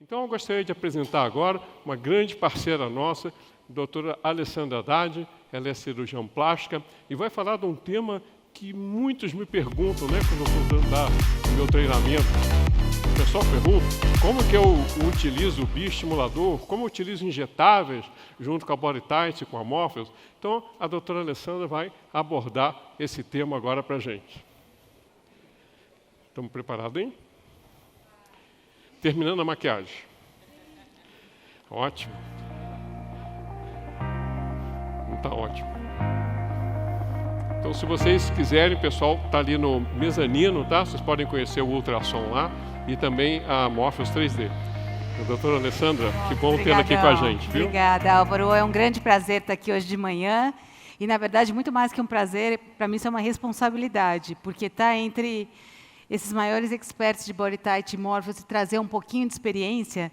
Então, eu gostaria de apresentar agora uma grande parceira nossa, a doutora Alessandra Haddad. Ela é cirurgiã plástica e vai falar de um tema que muitos me perguntam, né, quando eu estou dando o meu treinamento. O pessoal pergunta como que eu utilizo o bioestimulador, como eu utilizo injetáveis junto com a BodyTite e com a Morpheus. Então, a doutora Alessandra vai abordar esse tema agora para a gente. Estamos preparados, hein? Terminando a maquiagem. Ótimo. Está ótimo. Então, se vocês quiserem, pessoal, está ali no mezanino, tá? Vocês podem conhecer o ultrassom lá e também a Morpheus 3D. A doutora Alessandra, que bom tê-la aqui com a gente, viu? Obrigada, Álvaro. É um grande prazer estar aqui hoje de manhã. E, na verdade, muito mais que um prazer, para mim isso é uma responsabilidade, porque está entre esses maiores experts de BodyTite e Morpheus e trazer um pouquinho de experiência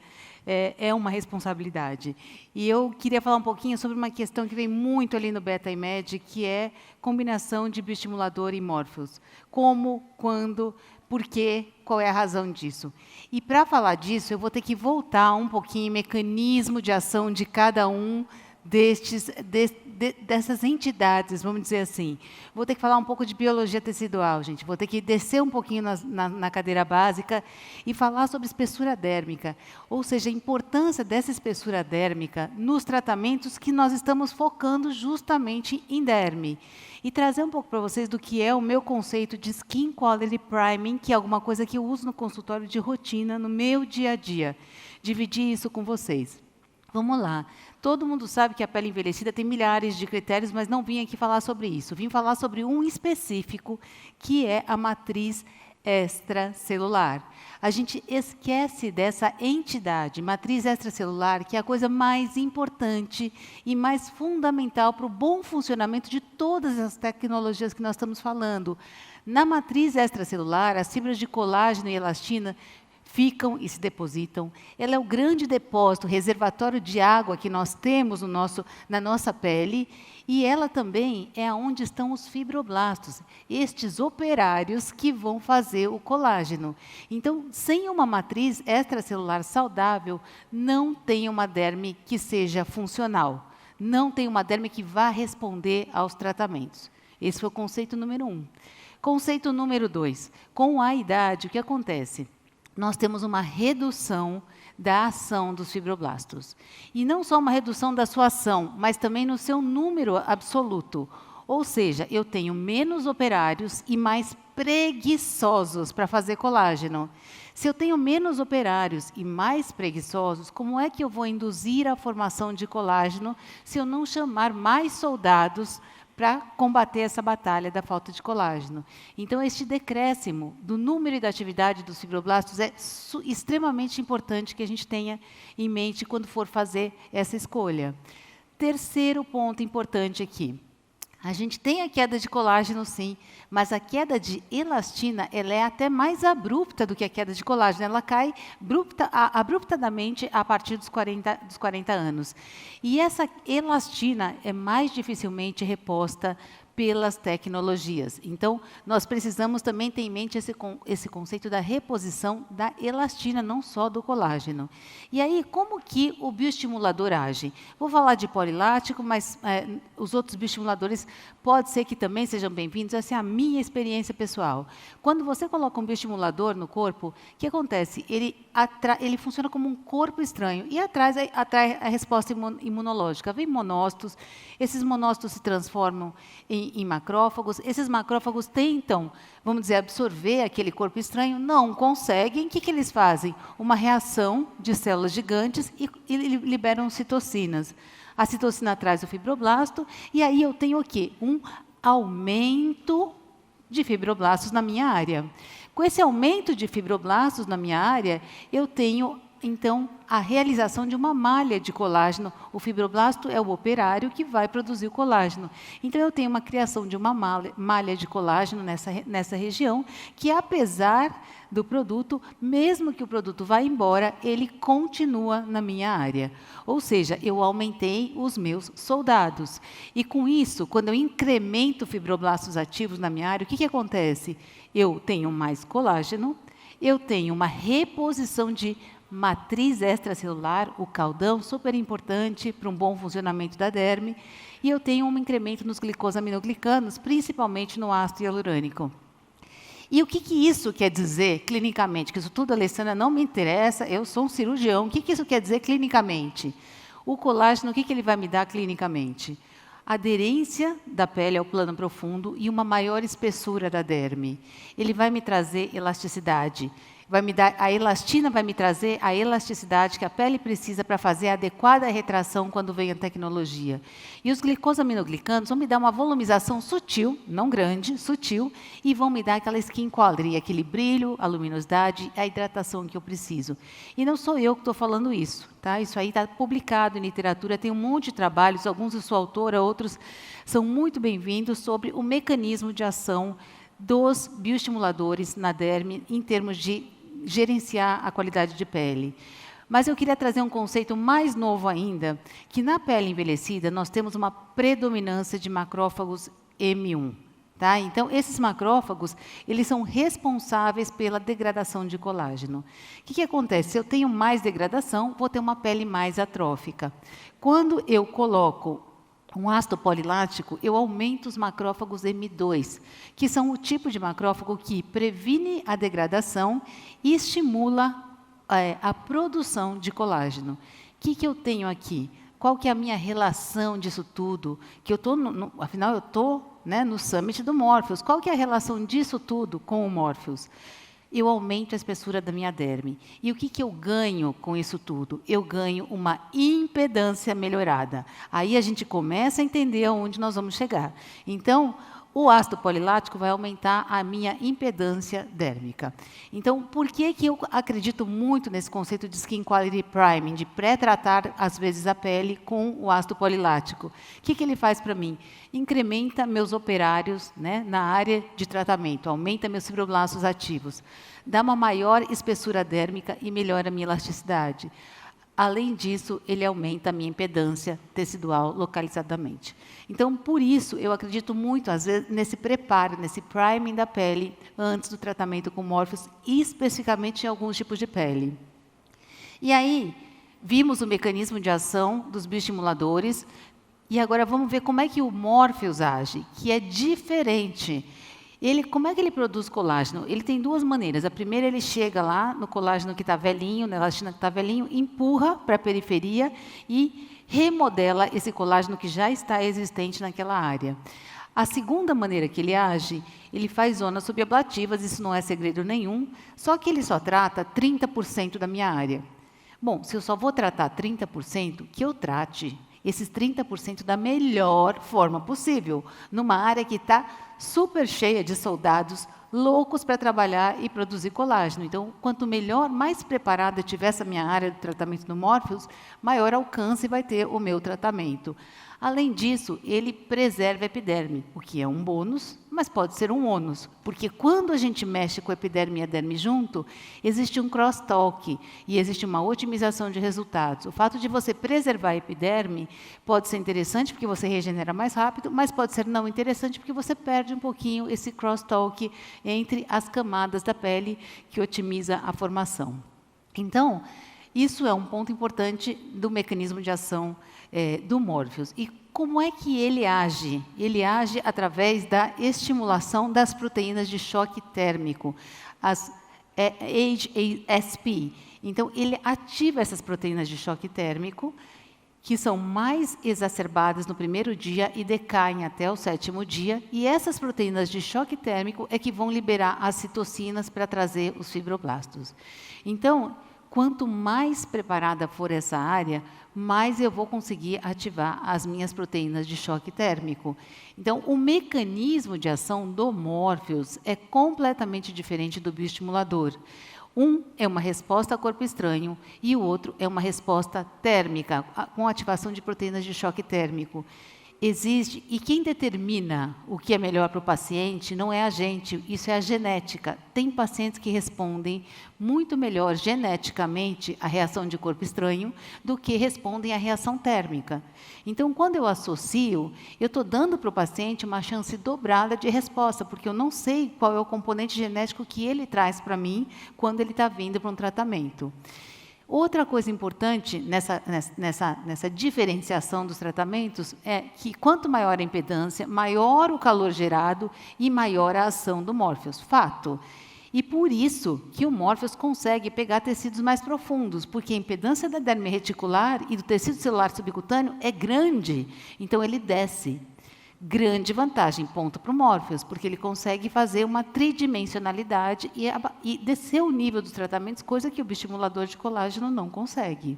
é uma responsabilidade. E eu queria falar um pouquinho sobre uma questão que vem muito ali no BetaImed, que é combinação de bioestimulador e Morpheus. Como, quando, por quê, qual é a razão disso. E, para falar disso, eu vou ter que voltar um pouquinho em mecanismo de ação de cada um dessas entidades, vamos dizer assim. Vou ter que falar um pouco de biologia tecidual, gente. Vou ter que descer um pouquinho na cadeira básica e falar sobre espessura dérmica, ou seja, a importância dessa espessura dérmica nos tratamentos que nós estamos focando justamente em derme. E trazer um pouco para vocês do que é o meu conceito de Skin Quality Priming, que é alguma coisa que eu uso no consultório de rotina, no meu dia a dia. Dividir isso com vocês. Vamos lá. Todo mundo sabe que a pele envelhecida tem milhares de critérios, mas não vim aqui falar sobre isso. Vim falar sobre um específico, que é a matriz extracelular. A gente esquece dessa entidade, matriz extracelular, que é a coisa mais importante e mais fundamental para o bom funcionamento de todas as tecnologias que nós estamos falando. Na matriz extracelular, as fibras de colágeno e elastina ficam e se depositam. Ela é o grande depósito, reservatório de água que nós temos na nossa pele, e ela também é onde estão os fibroblastos, estes operários que vão fazer o colágeno. Então, sem uma matriz extracelular saudável, não tem uma derme que seja funcional, não tem uma derme que vá responder aos tratamentos. Esse foi o conceito número 1. Conceito número 2. Com a idade, o que acontece? Nós temos uma redução da ação dos fibroblastos. E não só uma redução da sua ação, mas também no seu número absoluto. Ou seja, eu tenho menos operários e mais preguiçosos para fazer colágeno. Se eu tenho menos operários e mais preguiçosos, como é que eu vou induzir a formação de colágeno se eu não chamar mais soldados para combater essa batalha da falta de colágeno? Então, este decréscimo do número e da atividade dos fibroblastos é extremamente importante que a gente tenha em mente quando for fazer essa escolha. Terceiro ponto importante aqui. A gente tem a queda de colágeno, sim, mas a queda de elastina ela é até mais abrupta do que a queda de colágeno. Ela cai abruptamente a partir dos 40 anos. E essa elastina é mais dificilmente reposta pelas tecnologias. Então, nós precisamos também ter em mente esse conceito da reposição da elastina, não só do colágeno. E aí, como que o bioestimulador age? Vou falar de polilático, mas os outros bioestimuladores pode ser que também sejam bem-vindos. Essa é a minha experiência pessoal. Quando você coloca um bioestimulador no corpo, o que acontece? Ele funciona como um corpo estranho e atrai a resposta imunológica. Vem monócitos, esses monócitos se transformam em macrófagos. Esses macrófagos tentam, vamos dizer, absorver aquele corpo estranho, não conseguem. O que eles fazem? Uma reação de células gigantes e liberam citocinas. A citocina traz o fibroblasto e aí eu tenho o quê? Um aumento de fibroblastos na minha área. Com esse aumento de fibroblastos na minha área, eu tenho então, a realização de uma malha de colágeno. O fibroblasto é o operário que vai produzir o colágeno. Então, eu tenho uma criação de uma malha de colágeno nessa região, que, apesar do produto, mesmo que o produto vá embora, ele continua na minha área. Ou seja, eu aumentei os meus soldados. E, com isso, quando eu incremento fibroblastos ativos na minha área, o que acontece? Eu tenho mais colágeno, eu tenho uma reposição de matriz extracelular, o caldão, super importante para um bom funcionamento da derme, e eu tenho um incremento nos glicosaminoglicanos, principalmente no ácido hialurônico. E o que isso quer dizer clinicamente? Que isso tudo, Alessandra, não me interessa, eu sou um cirurgião. O que isso quer dizer clinicamente? O colágeno, o que ele vai me dar clinicamente? Aderência da pele ao plano profundo e uma maior espessura da derme. Ele vai me trazer elasticidade. A elastina vai me trazer a elasticidade que a pele precisa para fazer a adequada retração quando vem a tecnologia. E os glicosaminoglicanos vão me dar uma volumização sutil, não grande, sutil, e vão me dar aquela skin quality, aquele brilho, a luminosidade, a hidratação que eu preciso. E não sou eu que estou falando isso, tá? Isso aí está publicado em literatura, tem um monte de trabalhos, alguns eu sou autora, outros são muito bem-vindos, sobre o mecanismo de ação dos bioestimuladores na derme em termos de gerenciar a qualidade de pele. Mas eu queria trazer um conceito mais novo ainda, que na pele envelhecida nós temos uma predominância de macrófagos M1. Tá? Então, esses macrófagos, eles são responsáveis pela degradação de colágeno. O que acontece? Se eu tenho mais degradação, vou ter uma pele mais atrófica. Quando eu coloco um ácido polilático, eu aumento os macrófagos M2, que são o tipo de macrófago que previne a degradação e estimula a produção de colágeno. O que eu tenho aqui? Qual que é a minha relação disso tudo? Que eu tô afinal, eu estou no Summit do Morpheus. Qual que é a relação disso tudo com o Morpheus? Eu aumento a espessura da minha derme. E o que eu ganho com isso tudo? Eu ganho uma impedância melhorada. Aí a gente começa a entender aonde nós vamos chegar. Então, o ácido polilático vai aumentar a minha impedância dérmica. Então, por que eu acredito muito nesse conceito de skin quality priming, de pré-tratar, às vezes, a pele com o ácido polilático? O que ele faz para mim? Incrementa meus operários na área de tratamento, aumenta meus fibroblastos ativos, dá uma maior espessura dérmica e melhora a minha elasticidade. Além disso, ele aumenta a minha impedância tecidual localizadamente. Então, por isso, eu acredito muito, às vezes, nesse preparo, nesse priming da pele, antes do tratamento com Morpheus, especificamente em alguns tipos de pele. E aí, vimos o mecanismo de ação dos bioestimuladores, e agora vamos ver como é que o Morpheus age, que é diferente. Como é que ele produz colágeno? Ele tem duas maneiras. A primeira, ele chega lá no colágeno que está velhinho, na elastina que está velhinho, empurra para a periferia e remodela esse colágeno que já está existente naquela área. A segunda maneira que ele age, ele faz zonas subablativas, isso não é segredo nenhum, só que ele só trata 30% da minha área. Bom, se eu só vou tratar 30%, que eu trate esses 30% da melhor forma possível, numa área que está super cheia de soldados loucos para trabalhar e produzir colágeno. Então, quanto melhor, mais preparada tiver essa minha área de tratamento do Morpheus, maior alcance vai ter o meu tratamento. Além disso, ele preserva a epiderme, o que é um bônus, mas pode ser um ônus, porque quando a gente mexe com a epiderme e a derme junto, existe um crosstalk e existe uma otimização de resultados. O fato de você preservar a epiderme pode ser interessante porque você regenera mais rápido, mas pode ser não interessante porque você perde um pouquinho esse crosstalk entre as camadas da pele que otimiza a formação. Então, isso é um ponto importante do mecanismo de ação do Morpheus. E como é que ele age? Ele age através da estimulação das proteínas de choque térmico, as HASP. Então, ele ativa essas proteínas de choque térmico, que são mais exacerbadas no primeiro dia e decaem até o 7º dia, e essas proteínas de choque térmico é que vão liberar as citocinas para trazer os fibroblastos. Então, quanto mais preparada for essa área, mais eu vou conseguir ativar as minhas proteínas de choque térmico. Então, o mecanismo de ação do Morpheus é completamente diferente do bioestimulador. Um é uma resposta a corpo estranho e o outro é uma resposta térmica, com ativação de proteínas de choque térmico. Existe, e quem determina o que é melhor para o paciente não é a gente, isso é a genética. Tem pacientes que respondem muito melhor geneticamente à reação de corpo estranho do que respondem à reação térmica. Então, quando eu associo, eu estou dando para o paciente uma chance dobrada de resposta, porque eu não sei qual é o componente genético que ele traz para mim quando ele está vindo para um tratamento. Outra coisa importante nessa diferenciação dos tratamentos é que quanto maior a impedância, maior o calor gerado e maior a ação do Morpheus. Fato. E por isso que o Morpheus consegue pegar tecidos mais profundos, porque a impedância da derme reticular e do tecido celular subcutâneo é grande, então ele desce. Grande vantagem, ponto para o Morpheus, porque ele consegue fazer uma tridimensionalidade e descer o nível dos tratamentos, coisa que o bioestimulador de colágeno não consegue.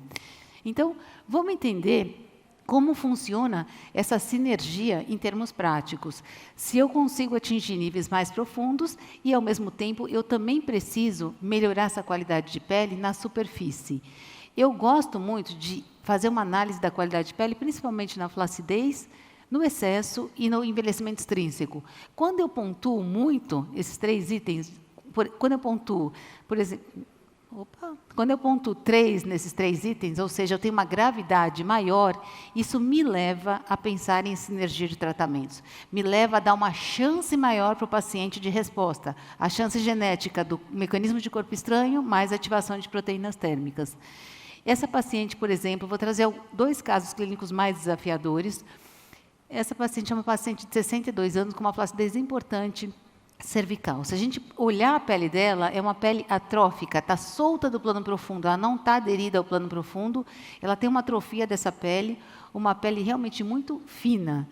Então, vamos entender como funciona essa sinergia em termos práticos. Se eu consigo atingir níveis mais profundos e, ao mesmo tempo, eu também preciso melhorar essa qualidade de pele na superfície. Eu gosto muito de fazer uma análise da qualidade de pele, principalmente na flacidez, no excesso e no envelhecimento extrínseco. Quando eu pontuo muito esses 3 itens, quando eu pontuo, por exemplo, quando eu pontuo 3 nesses 3 itens, ou seja, eu tenho uma gravidade maior, isso me leva a pensar em sinergia de tratamentos, me leva a dar uma chance maior para o paciente de resposta, a chance genética do mecanismo de corpo estranho mais ativação de proteínas térmicas. Essa paciente, por exemplo, vou trazer 2 casos clínicos mais desafiadores. Essa paciente é uma paciente de 62 anos com uma flacidez importante cervical. Se a gente olhar a pele dela, é uma pele atrófica, está solta do plano profundo, ela não está aderida ao plano profundo, ela tem uma atrofia dessa pele, uma pele realmente muito fina,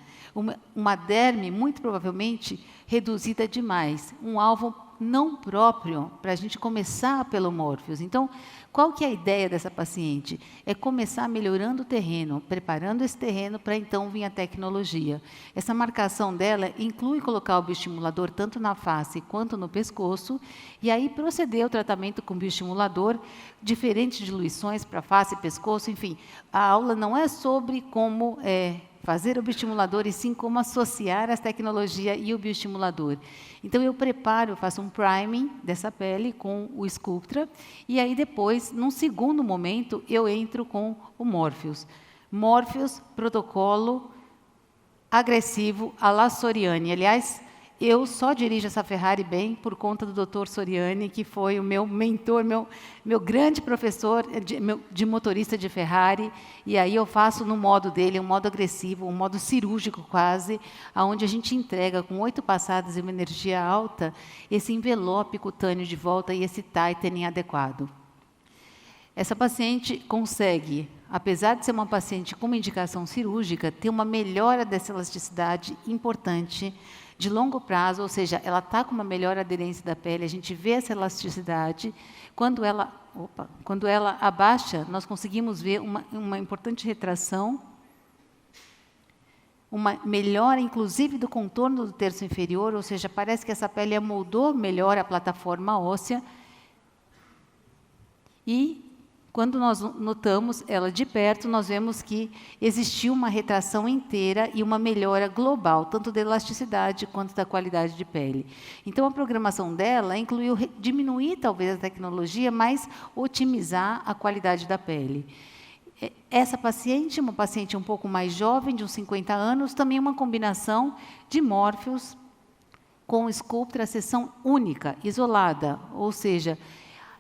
uma derme muito provavelmente reduzida demais, um alvo não próprio para a gente começar pelo Morpheus. Então, qual que é a ideia dessa paciente? É começar melhorando o terreno, preparando esse terreno para então vir a tecnologia. Essa marcação dela inclui colocar o bioestimulador tanto na face quanto no pescoço, e aí proceder ao tratamento com bioestimulador, diferente de diluições para face e pescoço, enfim. A aula não é sobre como fazer o bioestimulador, e sim como associar a tecnologia e o bioestimulador. Então, eu preparo, eu faço um priming dessa pele com o Sculptra, e aí depois, num segundo momento, eu entro com o Morpheus. Morpheus, protocolo agressivo à la Soriani. Aliás, eu só dirijo essa Ferrari bem por conta do Dr. Soriani, que foi o meu mentor, meu grande professor de motorista de Ferrari, e aí eu faço no modo dele, um modo agressivo, um modo cirúrgico quase, onde a gente entrega com 8 passadas e uma energia alta, esse envelope cutâneo de volta e esse tightening adequado. Essa paciente consegue, apesar de ser uma paciente com uma indicação cirúrgica, ter uma melhora dessa elasticidade importante, de longo prazo, ou seja, ela está com uma melhor aderência da pele, a gente vê essa elasticidade. Quando ela abaixa, nós conseguimos ver uma importante retração, uma melhora, inclusive, do contorno do terço inferior, ou seja, parece que essa pele amoldou melhor a plataforma óssea. E, quando nós notamos ela de perto, nós vemos que existiu uma retração inteira e uma melhora global, tanto da elasticidade quanto da qualidade de pele. Então, a programação dela incluiu diminuir, talvez, a tecnologia, mas otimizar a qualidade da pele. Essa paciente, uma paciente um pouco mais jovem, de uns 50 anos, também uma combinação de Morpheus com Sculptra, sessão única, isolada, ou seja,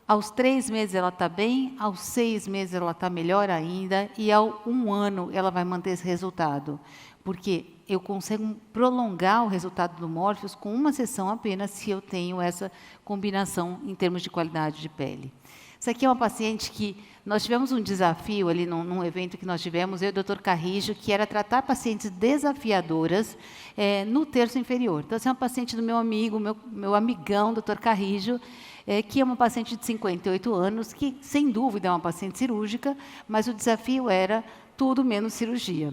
aos 3 meses ela está bem, aos 6 meses ela está melhor ainda, e ao 1 ano ela vai manter esse resultado. Porque eu consigo prolongar o resultado do Morpheus com uma sessão apenas, se eu tenho essa combinação em termos de qualidade de pele. Essa aqui é uma paciente que nós tivemos um desafio ali num evento que nós tivemos, eu e o Dr. Carrijo, que era tratar pacientes desafiadoras no terço inferior. Então, essa é uma paciente do meu amigo, meu amigão, Dr. Carrijo, que é uma paciente de 58 anos, que, sem dúvida, é uma paciente cirúrgica, mas o desafio era tudo menos cirurgia.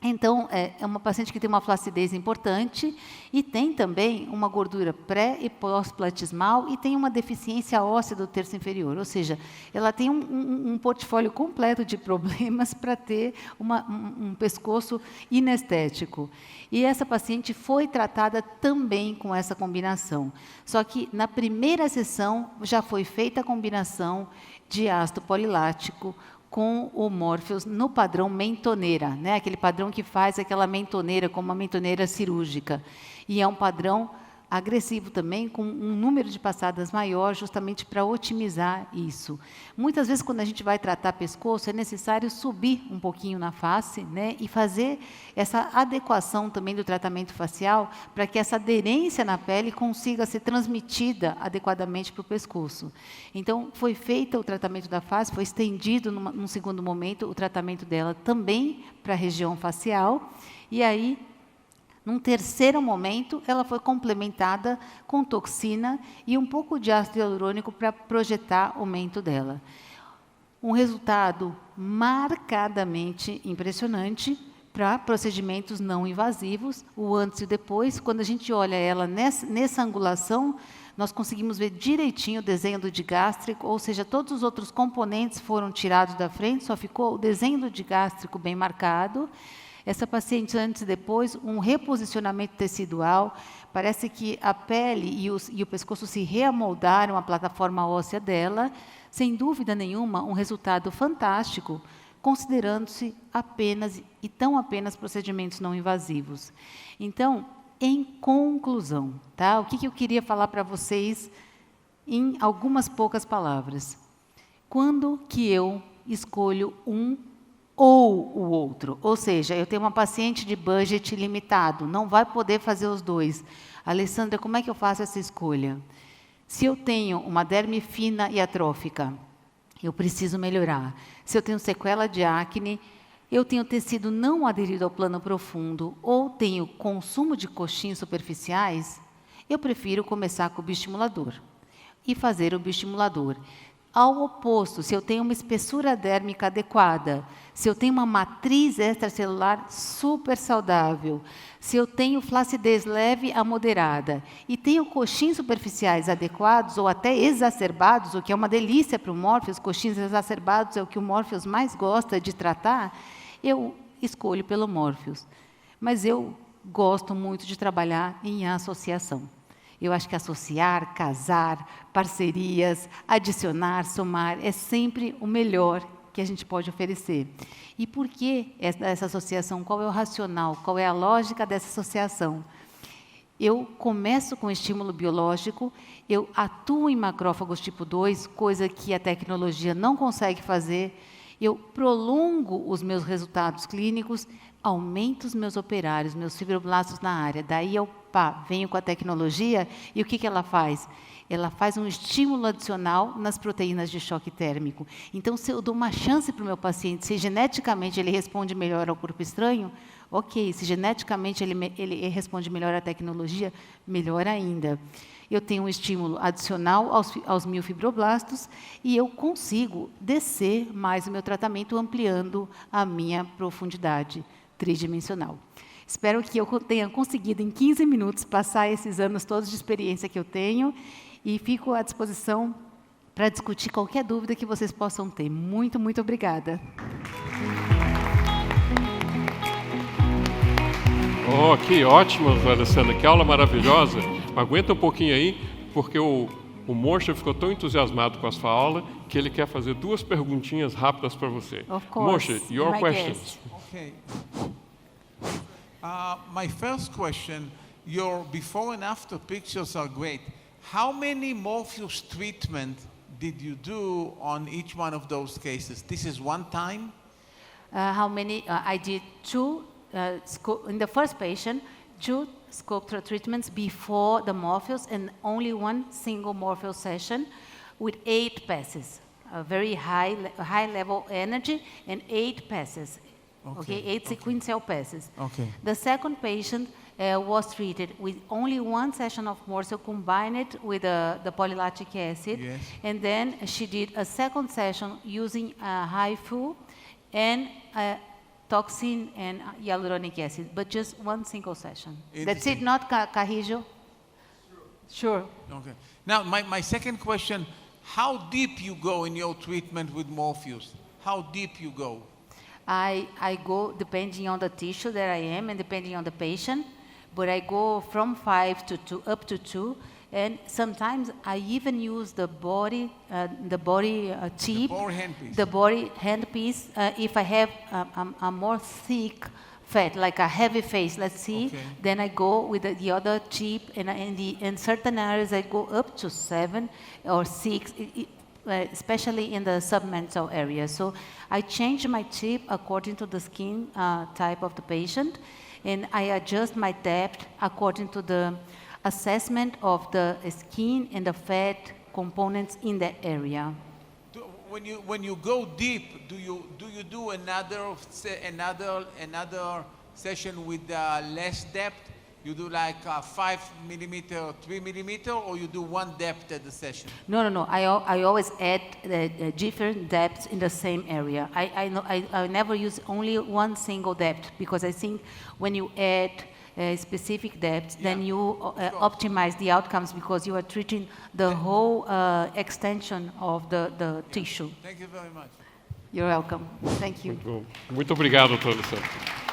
Então, é uma paciente que tem uma flacidez importante e tem também uma gordura pré- e pós-platismal e tem uma deficiência óssea do terço inferior, ou seja, ela tem um portfólio completo de problemas para ter um pescoço inestético. E essa paciente foi tratada também com essa combinação. Só que, na primeira sessão, já foi feita a combinação de ácido polilático com o Morpheus no padrão mentoneira, né? Aquele padrão que faz aquela mentoneira como uma mentoneira cirúrgica. E é um padrão agressivo também, com um número de passadas maior, justamente para otimizar isso. Muitas vezes, quando a gente vai tratar pescoço, é necessário subir um pouquinho na face, né, e fazer essa adequação também do tratamento facial, para que essa aderência na pele consiga ser transmitida adequadamente para o pescoço. Então, foi feito o tratamento da face, foi estendido num segundo momento o tratamento dela também para a região facial, e aí, num terceiro momento, ela foi complementada com toxina e um pouco de ácido hialurônico para projetar o mento dela. Um resultado marcadamente impressionante para procedimentos não invasivos, o antes e o depois. Quando a gente olha ela nessa angulação, nós conseguimos ver direitinho o desenho do digástrico, ou seja, todos os outros componentes foram tirados da frente, só ficou o desenho do digástrico bem marcado. Essa paciente, antes e depois, um reposicionamento tecidual, parece que a pele e o pescoço se reamoldaram à plataforma óssea dela, sem dúvida nenhuma, um resultado fantástico, considerando-se apenas e tão apenas procedimentos não invasivos. Então, em conclusão, tá? O que eu queria falar para vocês em algumas poucas palavras? Quando que eu escolho um ou o outro? Ou seja, eu tenho uma paciente de budget limitado, não vai poder fazer os dois. Alessandra, como é que eu faço essa escolha? Se eu tenho uma derme fina e atrófica, eu preciso melhorar. Se eu tenho sequela de acne, eu tenho tecido não aderido ao plano profundo ou tenho consumo de coxins superficiais, eu prefiro começar com o bioestimulador e fazer o bioestimulador. Ao oposto, se eu tenho uma espessura dérmica adequada, se eu tenho uma matriz extracelular super saudável, se eu tenho flacidez leve a moderada e tenho coxins superficiais adequados ou até exacerbados, o que é uma delícia para o Morpheus, coxins exacerbados é o que o Morpheus mais gosta de tratar, eu escolho pelo Morpheus. Mas eu gosto muito de trabalhar em associação. Eu acho que associar, casar, parcerias, adicionar, somar, é sempre o melhor que a gente pode oferecer. E por que essa associação? Qual é o racional? Qual é a lógica dessa associação? Eu começo com estímulo biológico, eu atuo em macrófagos tipo 2, coisa que a tecnologia não consegue fazer, eu prolongo os meus resultados clínicos, aumento os meus operários, meus fibroblastos na área. Daí eu venho com a tecnologia e o que ela faz? Ela faz um estímulo adicional nas proteínas de choque térmico. Então, se eu dou uma chance para o meu paciente, se geneticamente ele responde melhor ao corpo estranho, ok. Se geneticamente ele responde melhor à tecnologia, melhor ainda. Eu tenho um estímulo adicional aos miofibroblastos e eu consigo descer mais o meu tratamento, ampliando a minha profundidade tridimensional. Espero que eu tenha conseguido, em 15 minutos, passar esses anos todos de experiência que eu tenho e fico à disposição para discutir qualquer dúvida que vocês possam ter. Muito, muito obrigada. Oh, que ótimo, Alessandra, que aula maravilhosa. Aguenta um pouquinho aí, porque o Moshe ficou tão entusiasmado com a sua aula que ele quer fazer 2 perguntinhas rápidas para você. Of course. Moshe, your questions. Okay. My first question, your before and after pictures are great. How many Morpheus treatment did you do on each one of those cases? This is one time? How many? I did 2, in the first patient, 2 sculpture treatments before the Morpheus and only 1 single Morpheus session with 8 passes. A very high level energy and 8 passes. Okay, 8 sequential passes. Okay. The second patient was treated with only 1 session of Morpheus combined with the polylactic acid. Yes. And then she did a second session using HIFU and toxin and hyaluronic acid, but just 1 single session. That's it, not Carrijo? Sure. Okay. Now, my second question, how deep you go in your treatment with Morpheus? How deep you go? I go depending on the tissue that I am and depending on the patient, but I go from 5 to 2, up to 2, and sometimes I even use the body tip, The body handpiece. the body handpiece, if I have a more thick fat, like a heavy face. Let's see. Okay. Then I go with the other tip, and in certain areas I go up to 7 or 6, especially in the submental area. So I change my tip according to the skin type of the patient, and I adjust my depth according to the assessment of the skin and the fat components in that area. When you go deep, do you do another session with less depth? You do like 5 millimeter, 3 millimeter, or you do one depth at the session? No. I always add different depths in the same area. I never use only one single depth, because I think when you add specific depths, then you optimize the outcomes, because you are treating the whole extension of the tissue. Thank you very much. You're welcome. Thank you. Muito obrigado, doutora Alessandra.